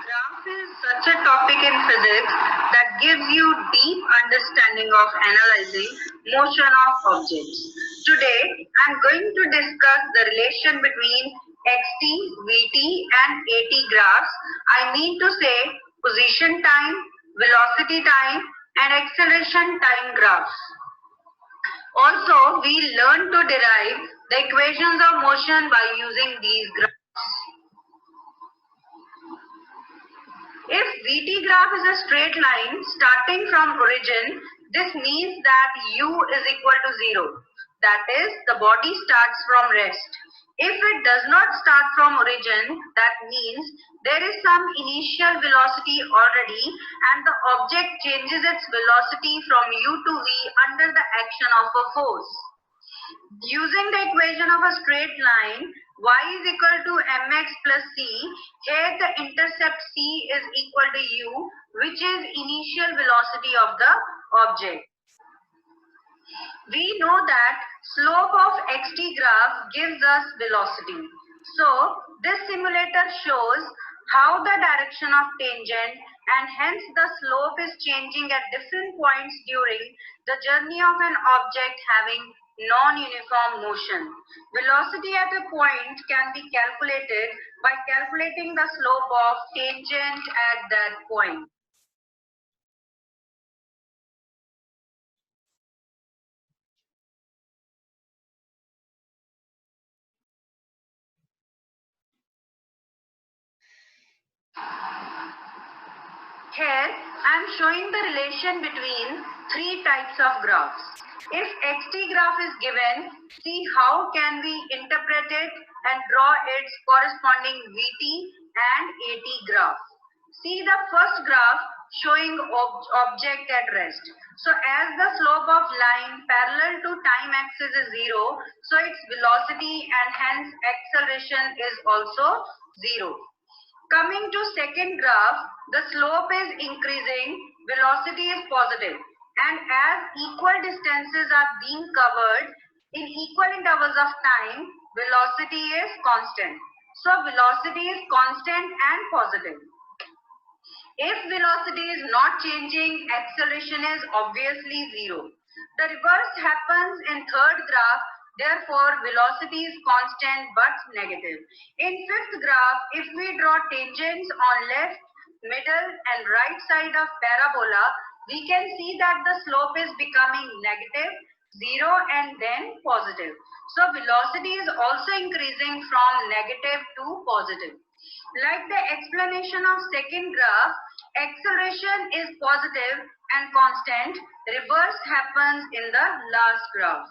Graph is such a topic in physics that gives you deep understanding of analyzing motion of objects. Today, I'm going to discuss the relation between xt, vt and at graphs. I mean to say position time, velocity time and acceleration time graphs. Also, we learn to derive the equations of motion by using these graphs. If VT graph is a straight line starting from origin, this means that u is equal to 0. That is, the body starts from rest. If it does not start from origin, that means there is some initial velocity already and the object changes its velocity from u to v under the action of a force. Using the equation of a straight line, y is equal to mx plus c, here the intercept c is equal to u, which is initial velocity of the object. We know that slope of xt graph gives us velocity. So, this simulator shows how the direction of tangent and hence the slope is changing at different points during the journey of an object having non-uniform motion. Velocity at a point can be calculated by calculating the slope of tangent at that point. Here I am showing the relation between three types of graphs. If xt graph is given, see how can we interpret it and draw its corresponding vt and at graph. See the first graph showing object at rest. So as the slope of line parallel to time axis is 0, so its velocity and hence acceleration is also 0. Coming to second graph, the slope is increasing, velocity is positive, and as equal distances are being covered in equal intervals of time, velocity is constant. So velocity is constant and positive. If velocity is not changing, acceleration is obviously 0. The reverse happens in third graph. Therefore, velocity is constant but negative. In fifth graph, if we draw tangents on left, middle and right side of parabola, we can see that the slope is becoming negative, 0 and then positive. So, velocity is also increasing from negative to positive. Like the explanation of second graph, acceleration is positive and constant. Reverse happens in the last graph.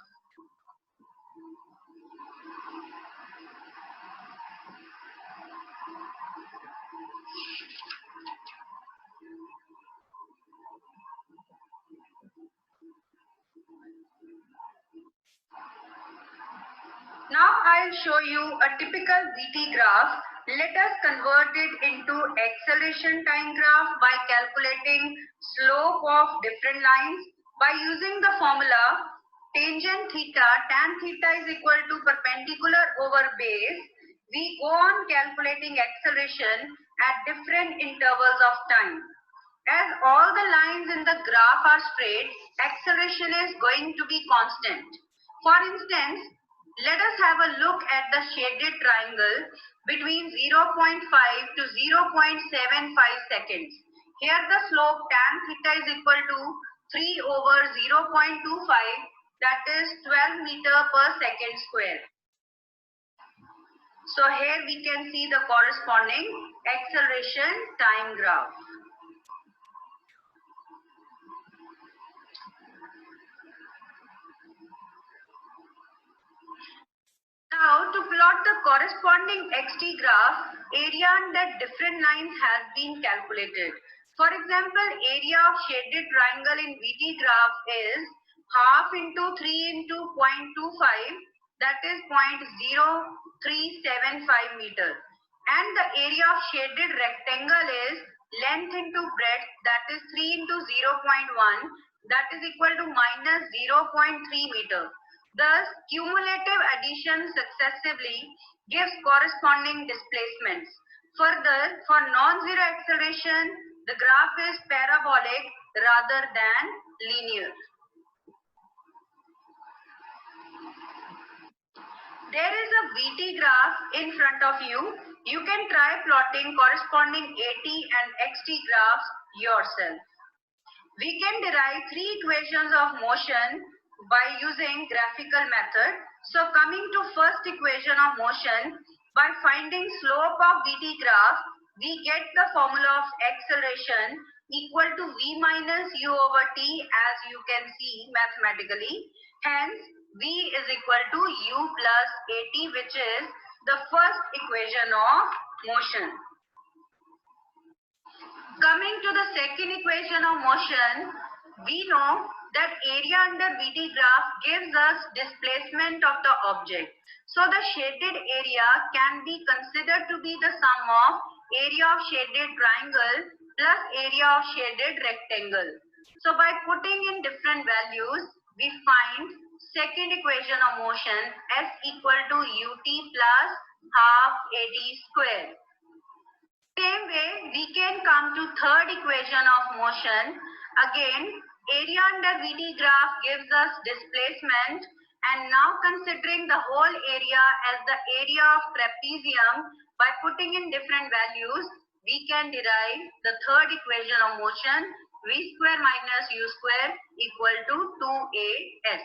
Now I'll show you a typical VT graph. Let us convert it into acceleration time graph by calculating slope of different lines. By using the formula tangent theta, tan theta is equal to perpendicular over base, we go on calculating acceleration at different intervals of time. As all the lines in the graph are straight, acceleration is going to be constant. For instance, let us have a look at the shaded triangle between 0.5 to 0.75 seconds. Here the slope tan theta is equal to 3 over 0.25, that is 12 meter per second square. So here we can see the corresponding acceleration time graph. Now to plot the corresponding xt graph, area under different lines has been calculated. For example, area of shaded triangle in VT graph is half into 3 into 0.25, that is 0.0375 meter. And the area of shaded rectangle is length into breadth, that is 3 into 0.1, that is equal to minus 0.3 meter. Thus, cumulative addition successively gives corresponding displacements. Further, for non-zero acceleration, the graph is parabolic rather than linear. There is a VT graph in front of you. You can try plotting corresponding AT and XT graphs yourself. We can derive three equations of motion by using graphical method. So coming to first equation of motion, by finding slope of VT graph, we get the formula of acceleration equal to V minus U over T, as you can see mathematically. Hence, V is equal to U plus AT, which is the first equation of motion. Coming to the second equation of motion, we know that area under VT graph gives us displacement of the object. So the shaded area can be considered to be the sum of area of shaded triangle plus area of shaded rectangle. So by putting in different values, we find second equation of motion S equal to UT plus half AT square. Same way, we can come to third equation of motion. Again, area under VT graph gives us displacement, and now considering the whole area as the area of trapezium, by putting in different values, we can derive the third equation of motion, V square minus U square equal to 2AS.